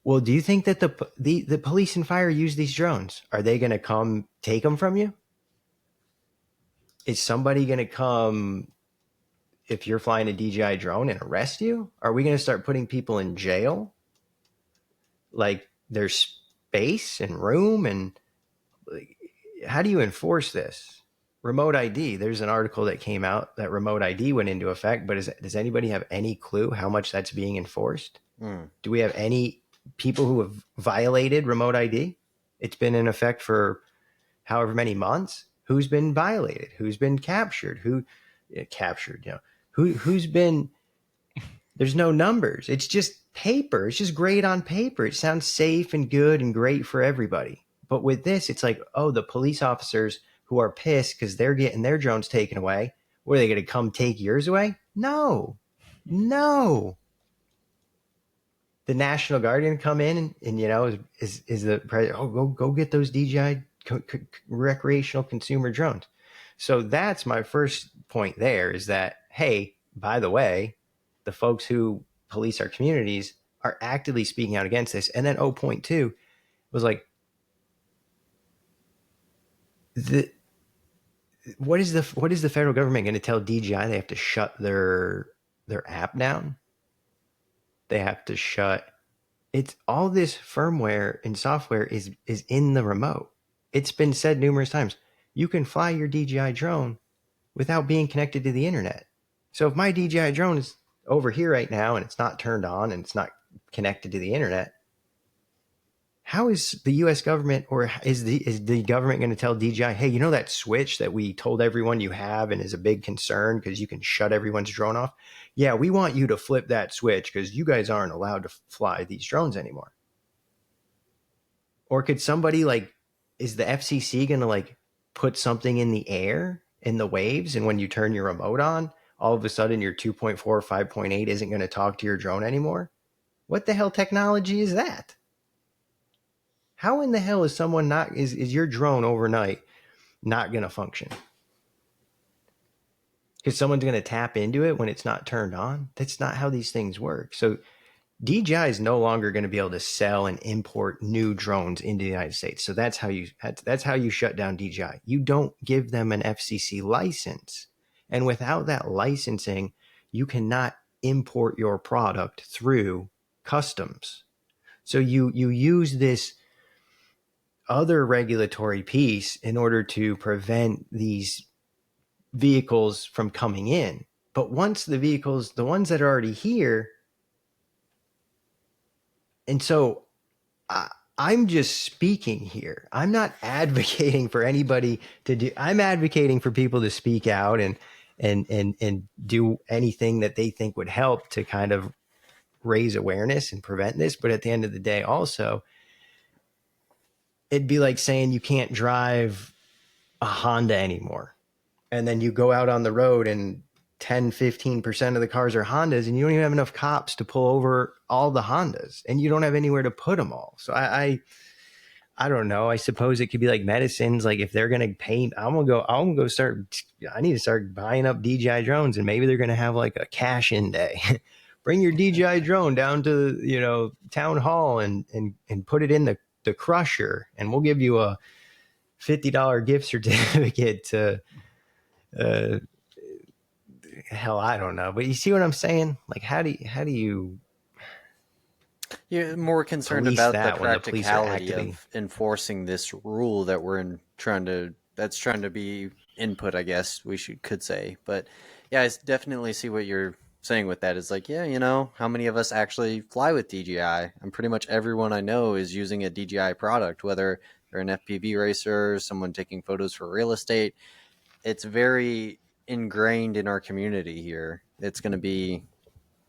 Well, do you think that the police and fire use these drones? Are they going to come take them from you? Is somebody going to come, if you're flying a DJI drone, and arrest you? Are we going to start putting people in jail? Like, there's space and room, and like, how do you enforce this? Remote ID. There's an article that came out that remote ID went into effect, but does anybody have any clue how much that's being enforced? Do we have any people who have violated remote ID? It's been in effect for however many months. Who's been violated? Who's been captured? Who's been, there's no numbers. It's just paper. It's just great on paper. It sounds safe and good and great for everybody. But with this, it's like, oh, the police officers who are pissed because they're getting their drones taken away. What, are they going to come take yours away? No. The National Guard going to come in and is the president, oh, go get those DJI recreational consumer drones. So that's my first point there, is that, hey, by the way, the folks who police our communities are actively speaking out against this. And then point 2 was like, what is the federal government going to tell DJI? They have to shut their app down. They have to shut. It's all this firmware and software is in the remote. It's been said numerous times. You can fly your DJI drone without being connected to the internet. So if my DJI drone is over here right now and it's not turned on and it's not connected to the internet, how is the U.S. government, or is the government going to tell DJI, hey, you know that switch that we told everyone you have and is a big concern because you can shut everyone's drone off? Yeah, we want you to flip that switch because you guys aren't allowed to fly these drones anymore. Or could somebody, is the FCC going to put something in the air, in the waves, and when you turn your remote on, all of a sudden your 2.4 or 5.8 isn't going to talk to your drone anymore? What the hell technology is that? How in the hell is someone is your drone overnight not going to function? Because someone's going to tap into it when it's not turned on? That's not how these things work. So DJI is no longer going to be able to sell and import new drones into the United States. So that's how you shut down DJI. You don't give them an FCC license. And without that licensing, you cannot import your product through customs. So you use this other regulatory piece in order to prevent these vehicles from coming in. But once the ones that are already here, and so I'm just speaking here. I'm not advocating for anybody to do. I'm advocating for people to speak out and do anything that they think would help to kind of raise awareness and prevent this. But at the end of the day, also, it'd be like saying you can't drive a Honda anymore. And then you go out on the road and 10-15% of the cars are Hondas, and you don't even have enough cops to pull over all the Hondas, and you don't have anywhere to put them all. So I don't know. I suppose it could be like medicines. Like if they're going to pay, I'm going to go start, I need to start buying up DJI drones, and maybe they're going to have like a cash in day. Bring your DJI drone down to, town hall and put it in the crusher, and we'll give you a $50 gift certificate to, hell, I don't know. But you see what I'm saying? Like, how do you You're more concerned police about the that when the police are practicality acting? of enforcing this rule that we're trying to be input, I guess could say. But yeah, I definitely see what you're saying with that. It's like, yeah, how many of us actually fly with DJI? And pretty much everyone I know is using a DJI product, whether they're an FPV racer, someone taking photos for real estate. It's very ingrained in our community here. It's going to be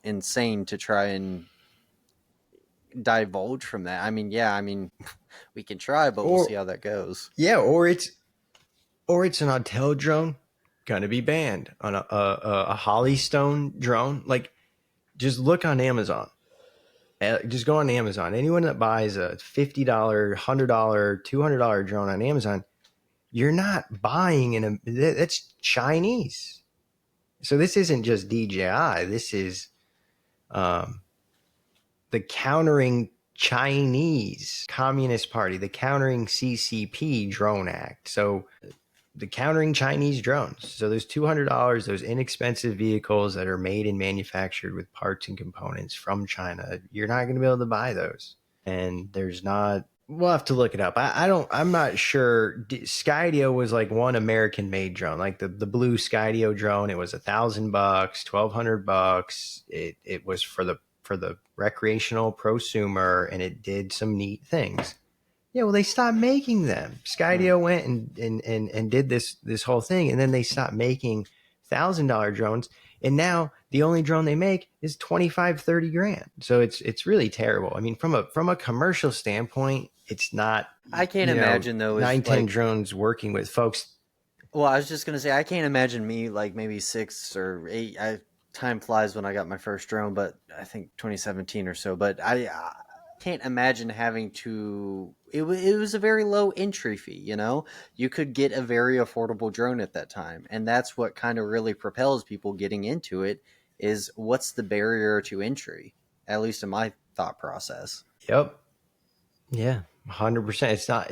insane to try and divulge from that. I mean, we can try, but we'll see how that goes. Yeah, or it's an Autel drone gonna be banned on a Hollystone drone. Like, just look on Amazon. Just go on Amazon. Anyone that buys a $50, $100, $200 drone on Amazon, you're not buying that's Chinese. So this isn't just DJI. This is the Countering Chinese Communist Party, the Countering CCP Drone Act. So the Countering Chinese drones. So those $200, those inexpensive vehicles that are made and manufactured with parts and components from China, you're not going to be able to buy those. And there's not, we'll have to look it up. I'm not sure. Skydio was like one American made drone, like the blue Skydio drone. It was $1,000, $1,200. It was for the recreational prosumer, and it did some neat things. Yeah, well, they stopped making them. Skydio went and did this whole thing, and then they stopped making $1,000 drones, and now the only drone they make is 25, 30 grand. So it's really terrible. I mean, from a commercial standpoint, it's not. I can't imagine though 9-10 drones working with folks. Well, I was just gonna say I can't imagine me like maybe 6 or 8. Time flies when I got my first drone, but I think 2017 or so. But I can't imagine having to. It was a very low entry fee. You could get a very affordable drone at that time, and that's what kind of really propels people getting into it. Is what's the barrier to entry? At least in my thought process. Yep. Yeah, 100%. It's not.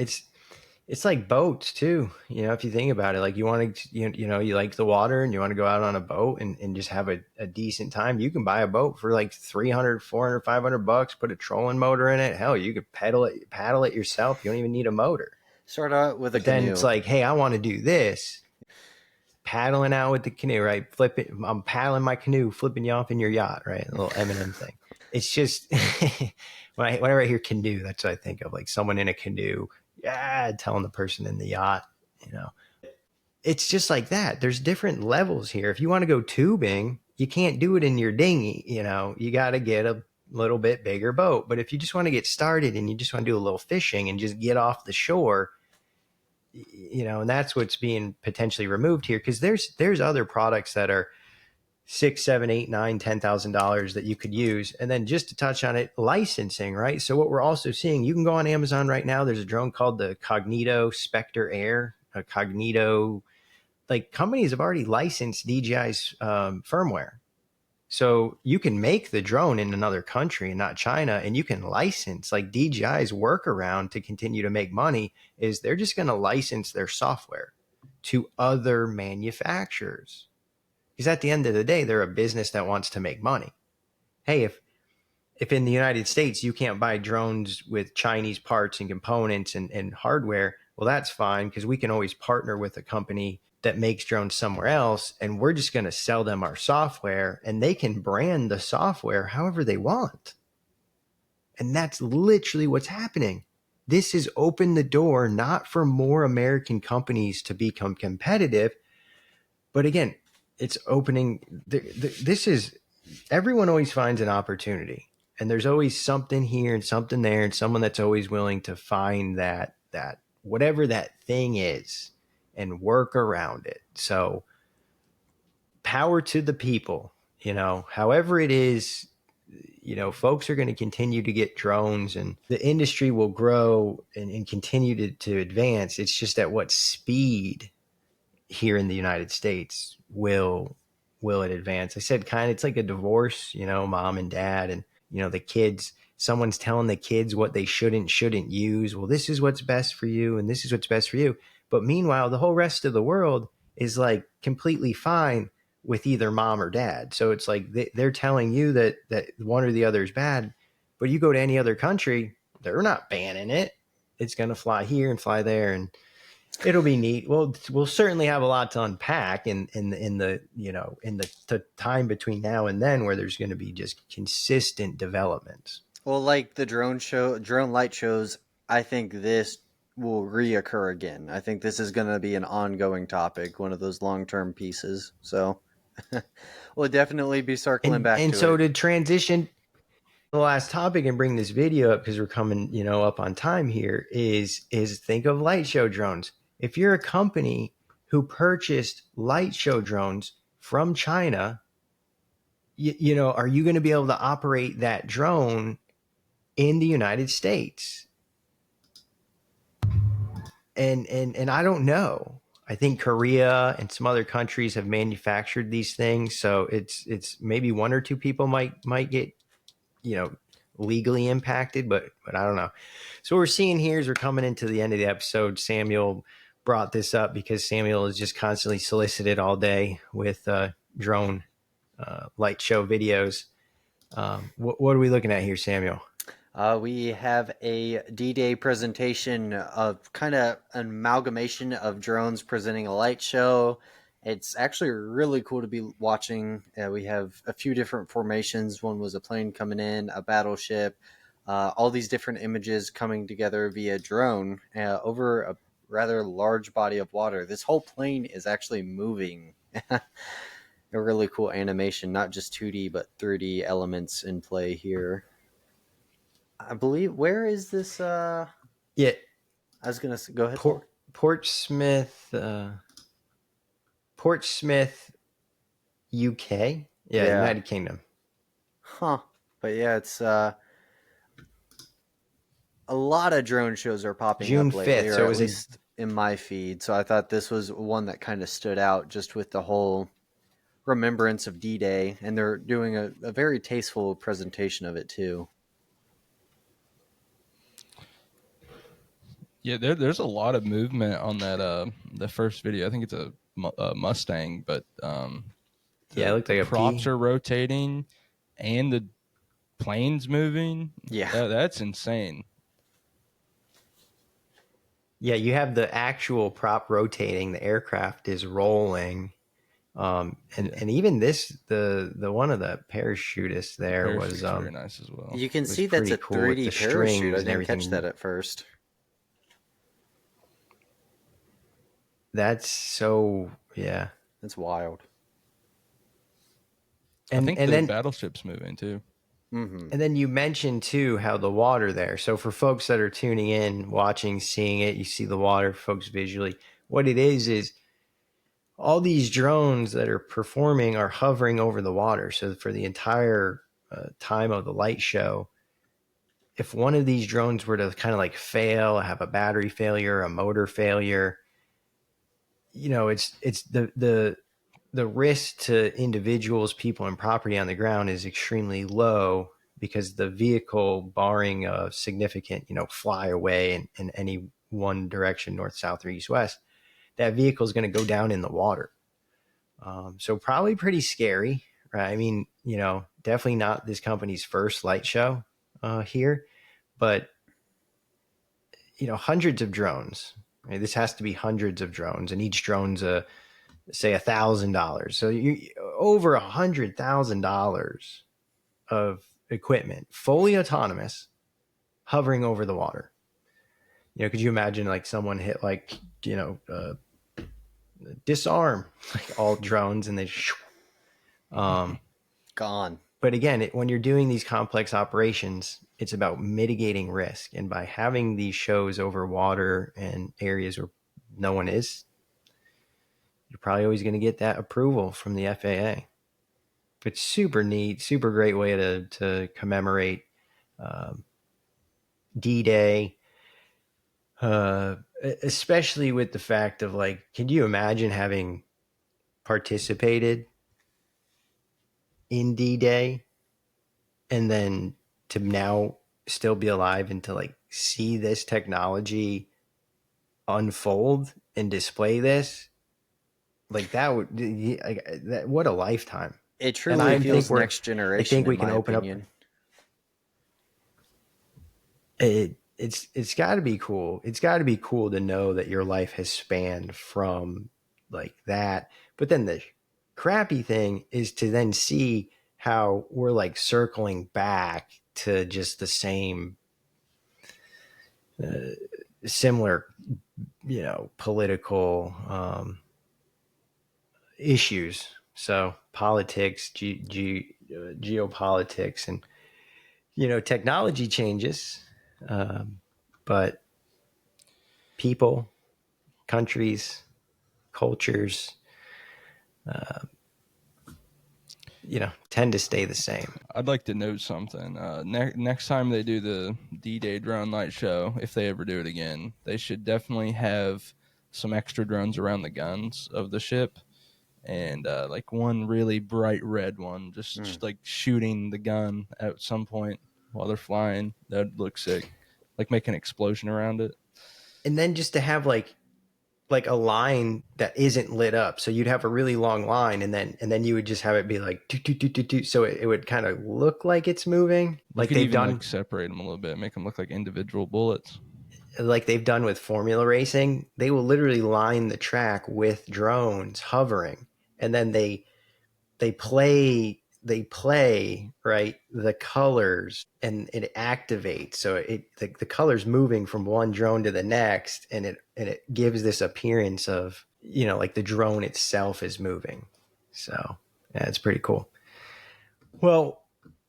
It's like boats too. If you think about it, like you want to, you like the water and you want to go out on a boat and just have a decent time. You can buy a boat for like $300, $400, $500, put a trolling motor in it. Hell, you could paddle it yourself. You don't even need a motor. Start out with a canoe. Then it's like, hey, I want to do this. Paddling out with the canoe, right? I'm paddling my canoe, flipping you off in your yacht, right? A little Eminem thing. It's just, whenever I hear canoe, that's what I think of, like someone in a canoe. Yeah, telling the person in the yacht, it's just like that. There's different levels here. If you want to go tubing, you can't do it in your dinghy. You got to get a little bit bigger boat. But if you just want to get started and you just want to do a little fishing and just get off the shore, and that's what's being potentially removed here, because there's other products that are $6, $7, $8, $9, $10,000 that you could use. And then just to touch on it, licensing, right? So what we're also seeing, you can go on Amazon right now. There's a drone called the Cognito Spectre Air. A Cognito, like, companies have already licensed DJI's firmware. So you can make the drone in another country and not China, and you can license. Like, DJI's workaround to continue to make money is they're just going to license their software to other manufacturers. Because at the end of the day, they're a business that wants to make money. Hey, if in the United States you can't buy drones with Chinese parts and components and hardware, well, that's fine, because we can always partner with a company that makes drones somewhere else, and we're just going to sell them our software, and they can brand the software however they want. And that's literally what's happening. this has opened the door not for more American companies to become competitive, but again, it's opening. This is, everyone always finds an opportunity, and there's always something here and something there, and someone that's always willing to find that whatever that thing is and work around it. So power to the people, however it is, folks are going to continue to get drones, and the industry will grow and continue to advance. It's just at what speed here in the United States will it advance. I said kind of, it's like a divorce, mom and dad, and the kids, someone's telling the kids what they shouldn't use. Well, this is what's best for you, and this is what's best for you. But meanwhile, the whole rest of the world is like completely fine with either mom or dad. So it's like they're telling you that one or the other is bad, but you go to any other country, they're not banning it. It's going to fly here and fly there, and it'll be neat. We'll certainly have a lot to unpack in the time between now and then, where there's going to be just consistent developments. Well, like the drone light shows, I think this will reoccur again. I think this is going to be an ongoing topic, one of those long-term pieces. So we'll definitely be circling back And to so it. to transition the last topic and bring this video up, because we're coming, up on time here, is think of light show drones. If you're a company who purchased light show drones from China, are you going to be able to operate that drone in the United States? And I don't know. I think Korea and some other countries have manufactured these things, so it's maybe one or two people might get legally impacted, but I don't know. So what we're seeing here is we're coming into the end of the episode. Samuel brought this up because Samuel is just constantly solicited all day with drone light show videos. What are we looking at here, Samuel? We have a D-Day presentation of kind of an amalgamation of drones presenting a light show. It's actually really cool to be watching. We have a few different formations. One was a plane coming in, a battleship, all these different images coming together via drone over a rather large body of water. This whole plane is actually moving. A really cool animation, not just 2D, but 3D elements in play here. I believe, where is this? Yeah, I was going to go ahead. Portsmouth, UK. Yeah, United Kingdom. Huh. But yeah, it's a lot of drone shows are popping June up lately, 5th, or so it at was least in my feed. So I thought this was one that kind of stood out just with the whole remembrance of D-Day, and they're doing a very tasteful presentation of it too. Yeah, there's a lot of movement on that the first video. I think it's a Mustang, but it looked like a props P. are rotating and the plane's moving. Yeah. That's insane. Yeah, you have the actual prop rotating, the aircraft is rolling. And even this, the one of the parachutists there was very nice as well. You can see that's a cool 3D parachute. I didn't catch that at first. That's so, yeah. That's wild. And I think the battleship's moving too. Mm-hmm. And then you mentioned too how the water there. So for folks that are tuning in, watching, seeing it, you see the water, folks visually. What it is all these drones that are performing are hovering over the water. So for the entire time of the light show, if one of these drones were to kind of like fail, have a battery failure, a motor failure, it's the risk to individuals, people, and property on the ground is extremely low, because the vehicle, barring a significant, fly away in any one direction, north, south, or east, west, that vehicle is going to go down in the water. So probably pretty scary, right? I mean, definitely not this company's first light show here, but hundreds of drones. Right? This has to be hundreds of drones, and each drone's say $1,000. So you over $100,000 of equipment, fully autonomous, hovering over the water. could you imagine like someone hit like, disarm like all drones and they Gone. but again, when you're doing these complex operations, it's about mitigating risk. And by having these shows over water and areas where no one is, you're probably always going to get that approval from the FAA. It's super neat, super great way to commemorate D-Day, especially with the fact of like, can you imagine having participated in D-Day and then to now still be alive and to like see this technology unfold and display this? Like that would, like, that, what a lifetime. It And truly feels we're, next generation, think we in can my open opinion. up. It's got to be cool. It's got to be cool to know that your life has spanned from like that. But then the crappy thing is to then see how we're like circling back to just the same similar, political issues. So politics, geopolitics, and technology changes, but people, countries, cultures, tend to stay the same. I'd like to note something. Next time they do the D-Day drone light show, if they ever do it again, they should definitely have some extra drones around the guns of the ship, and like one really bright red one, just like shooting the gun at some point while they're flying. That'd look sick. Like make an explosion around it. And then just to have like a line that isn't lit up, so you'd have a really long line, and then you would just have it be like doo, doo, doo, doo, doo, so it would kind of look like it's moving, like You could they've even done, like separate them a little bit, make them look like individual bullets. like they've done with formula racing. They will literally line the track with drones hovering, and then they play right the colors, and it activates, so the colors moving from one drone to the next, and it gives this appearance of like the drone itself is moving. So yeah, it's pretty cool. Well,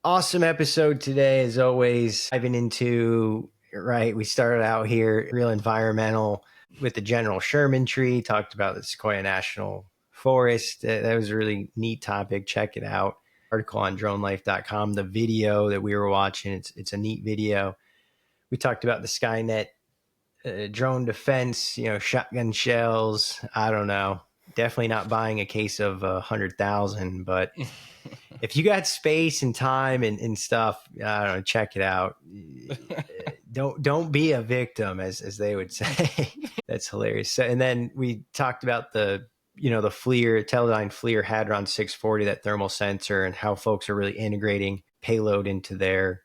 awesome episode today as always, diving into, right, we started out here real environmental with the General Sherman tree, talked about the Sequoia National Forest. That was a really neat topic. Check it out. Article on dronelife.com. The video that we were watching, it's a neat video. We talked about the Skynet drone defense, shotgun shells. I don't know. Definitely not buying a case of 100,000, but if you got space and time and stuff, I don't know, check it out. Don't be a victim, as they would say. That's hilarious. So, and then we talked about the FLIR, Teledyne FLIR Hadron 640, that thermal sensor, and how folks are really integrating payload into their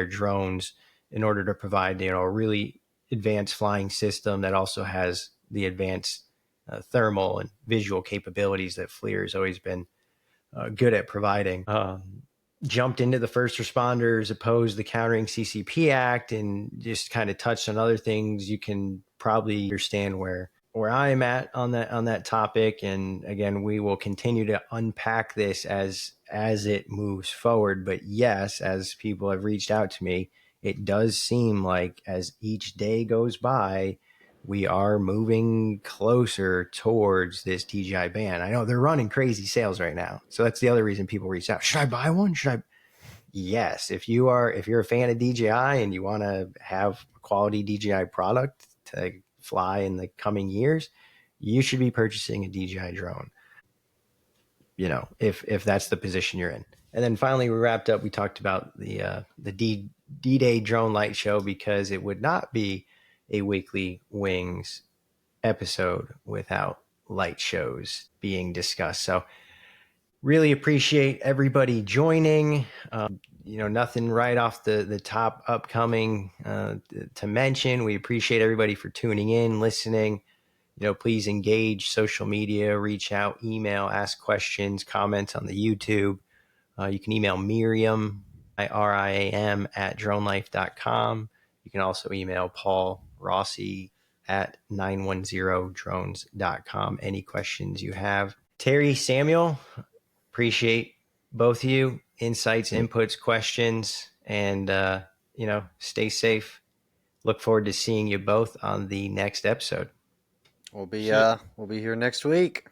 drones in order to provide a really advanced flying system that also has the advanced thermal and visual capabilities that FLIR has always been good at providing. Jumped into the first responders, opposed the Countering CCP Act, and just kind of touched on other things. You can probably understand where I'm at on that topic. And again, we will continue to unpack this as it moves forward. But yes, as people have reached out to me, it does seem like as each day goes by, we are moving closer towards this DJI ban. I know they're running crazy sales right now, so that's the other reason people reach out. Should I buy one? Yes, if you're a fan of DJI and you want to have a quality DJI product to fly in the coming years, you should be purchasing a DJI drone. If that's the position you're in. And then finally, we wrapped up. We talked about the D-Day drone light show, because it would not be a Weekly Wings episode without light shows being discussed. So really appreciate everybody joining. Nothing right off the top upcoming to mention. We appreciate everybody for tuning in, listening. Please engage social media, reach out, email, ask questions, comments on the YouTube. You can email Miriam, IRIAM, at dronelife.com. You can also email Paul Rossi at 910drones.com. Any questions you have. Terry, Samuel, appreciate both of you. Insights, inputs, questions, and, stay safe. Look forward to seeing you both on the next episode. We'll be here next week.